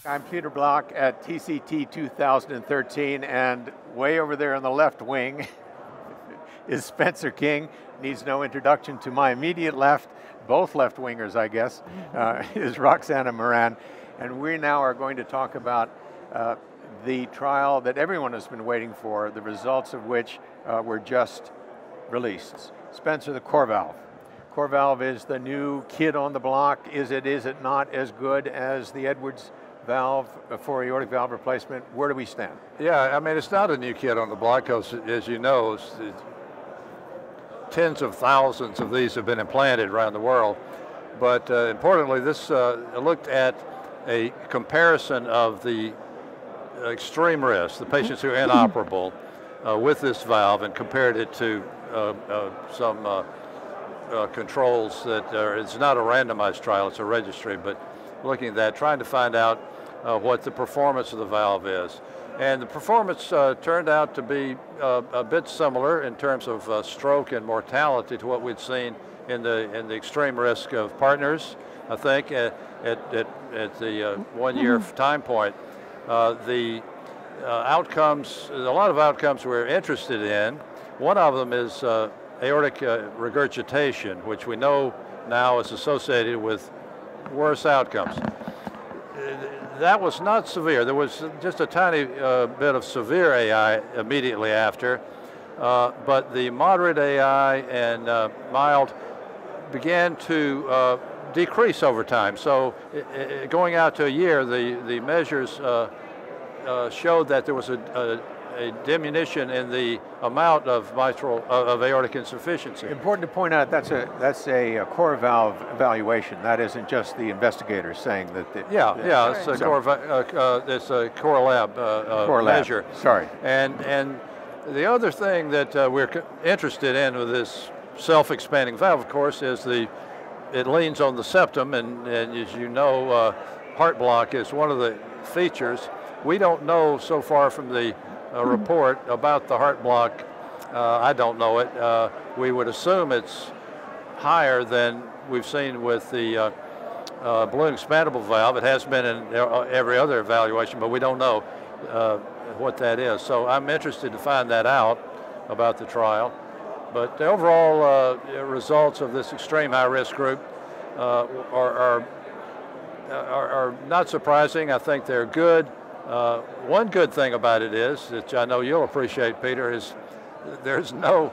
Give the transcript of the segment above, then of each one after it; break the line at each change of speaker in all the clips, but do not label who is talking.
I'm Peter Block at TCT 2013, and way over there on the left wing is Spencer King. Needs no introduction. To my immediate left, both left wingers I guess, is Roxana Moran. And we now are going to talk about the trial that everyone has been waiting for, the results of which were just released. Spencer, the Corevalve. Corevalve is the new kid on the block. Is it not as good as the Edwards valve for aortic valve replacement? Where do we stand?
Yeah, I mean, it's not a new kid on the block because, as you know, tens of thousands of these have been implanted around the world. But importantly, this looked at a comparison of the extreme risk, the patients who are inoperable with this valve, and compared it to some controls that it's not a randomized trial, it's a registry, but looking at that, trying to find out what the performance of the valve is. And the performance turned out to be a bit similar in terms of stroke and mortality to what we'd seen in the extreme risk of partners, I think, at the 1 year time point. The outcomes, a lot of outcomes we're interested in. One of them is aortic regurgitation, which we know now is associated with worse outcomes. That was not severe. There was just a tiny bit of severe AI immediately after, but the moderate AI and mild began to decrease over time. So going out to a year, the measures showed that there was a diminution in the amount of of aortic insufficiency.
Important to point out that's a Corevalve evaluation. That isn't just the investigators saying that.
It's a Corevalve measure.
Sorry.
And the other thing that we're interested in with this self-expanding valve, of course, is it leans on the septum, and as you know, heart block is one of the features. We don't know so far from the report about the heart block. I don't know it. We would assume it's higher than we've seen with the balloon expandable valve. It has been in every other evaluation, but we don't know what that is. So I'm interested to find that out about the trial. But the overall results of this extreme high-risk group are not surprising. I think they're good. One good thing about it is, which I know you'll appreciate, Peter, is there's no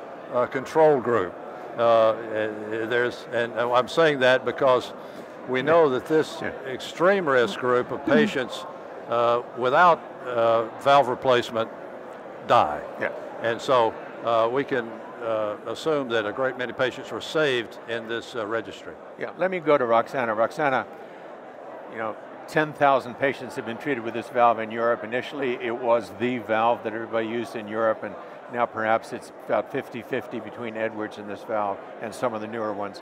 control group. And I'm saying that because we know that this extreme risk group of patients without valve replacement die. Yeah. And so we can assume that a great many patients were saved in this registry.
Yeah, let me go to Roxana. Roxana, 10,000 patients have been treated with this valve in Europe. Initially, it was the valve that everybody used in Europe, and now perhaps it's about 50-50 between Edwards and this valve and some of the newer ones.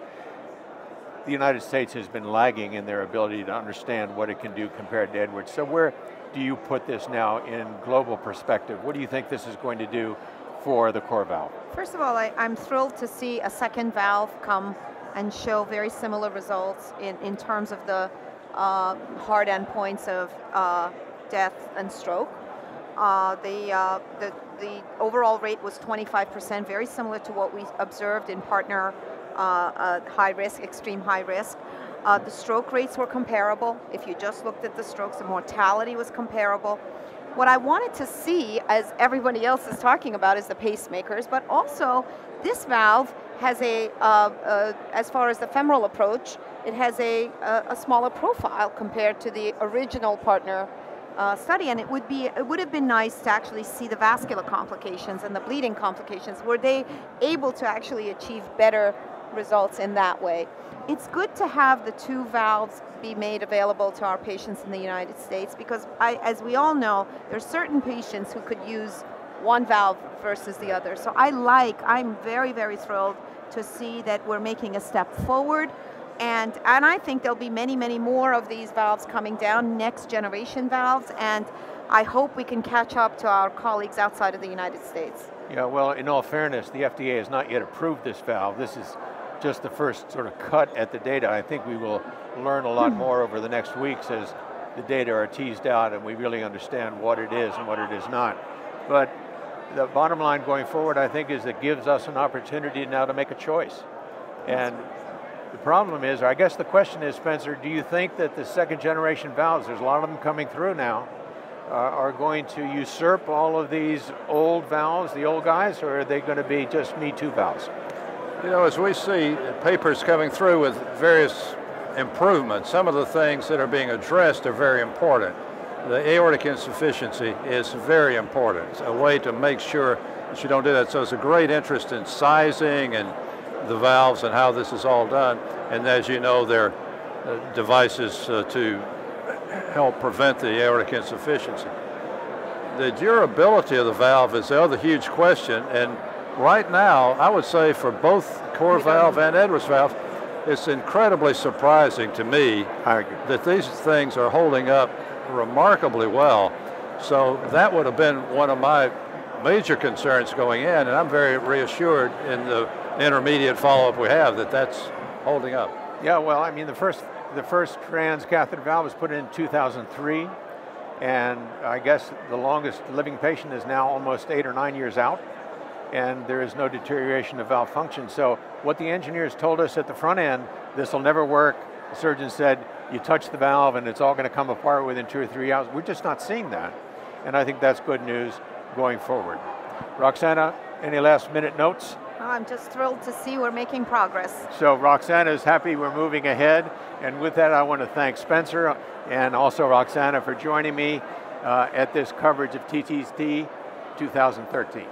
The United States has been lagging in their ability to understand what it can do compared to Edwards. So where do you put this now in global perspective? What do you think this is going to do for the Corevalve?
First of all, I'm thrilled to see a second valve come and show very similar results in terms of the hard endpoints of death and stroke. The overall rate was 25%, very similar to what we observed in partner high risk, extreme high risk. The stroke rates were comparable. If you just looked at the strokes, the mortality was comparable. What I wanted to see, as everybody else is talking about, is the pacemakers, but also this valve has as far as the femoral approach, it has a smaller profile compared to the original partner study, and it would have been nice to actually see the vascular complications and the bleeding complications. Were they able to actually achieve better results in that way? It's good to have the two valves be made available to our patients in the United States because, as we all know, there's certain patients who could use one valve versus the other. So I'm very, very thrilled to see that we're making a step forward. And I think there'll be many, many more of these valves coming down, next generation valves, and I hope we can catch up to our colleagues outside of the United States.
Yeah, well, in all fairness, the FDA has not yet approved this valve. This is just the first sort of cut at the data. I think we will learn a lot more over the next weeks as the data are teased out and we really understand what it is and what it is not. But the bottom line going forward, I think, is it gives us an opportunity now to make a choice. And the problem is, or I guess the question is, Spencer, do you think that the second generation valves, there's a lot of them coming through now, are going to usurp all of these old valves, the old guys, or are they going to be just Me Too valves?
You know, as we see papers coming through with various improvements, some of the things that are being addressed are very important. The aortic insufficiency is very important. It's a way to make sure that you don't do that. So it's a great interest in sizing and the valves and how this is all done. And as you know, there are devices to help prevent the aortic insufficiency. The durability of the valve is the other huge question. And right now, I would say for both Corevalve and Edwards valve, it's incredibly surprising to me that these things are holding up remarkably well. So that would have been one of my major concerns going in, and I'm very reassured in the intermediate follow-up we have that that's holding up.
Yeah, well, I mean, the first transcatheter valve was put in 2003, and I guess the longest living patient is now almost 8 or 9 years out, and there is no deterioration of valve function. So what the engineers told us at the front end, this will never work. The surgeon said, you touch the valve and it's all going to come apart within 2 or 3 hours. We're just not seeing that. And I think that's good news going forward. Roxana, any last minute notes?
I'm just thrilled to see we're making progress.
So Roxana is happy we're moving ahead. And with that, I want to thank Spencer and also Roxana for joining me at this coverage of TTT 2013.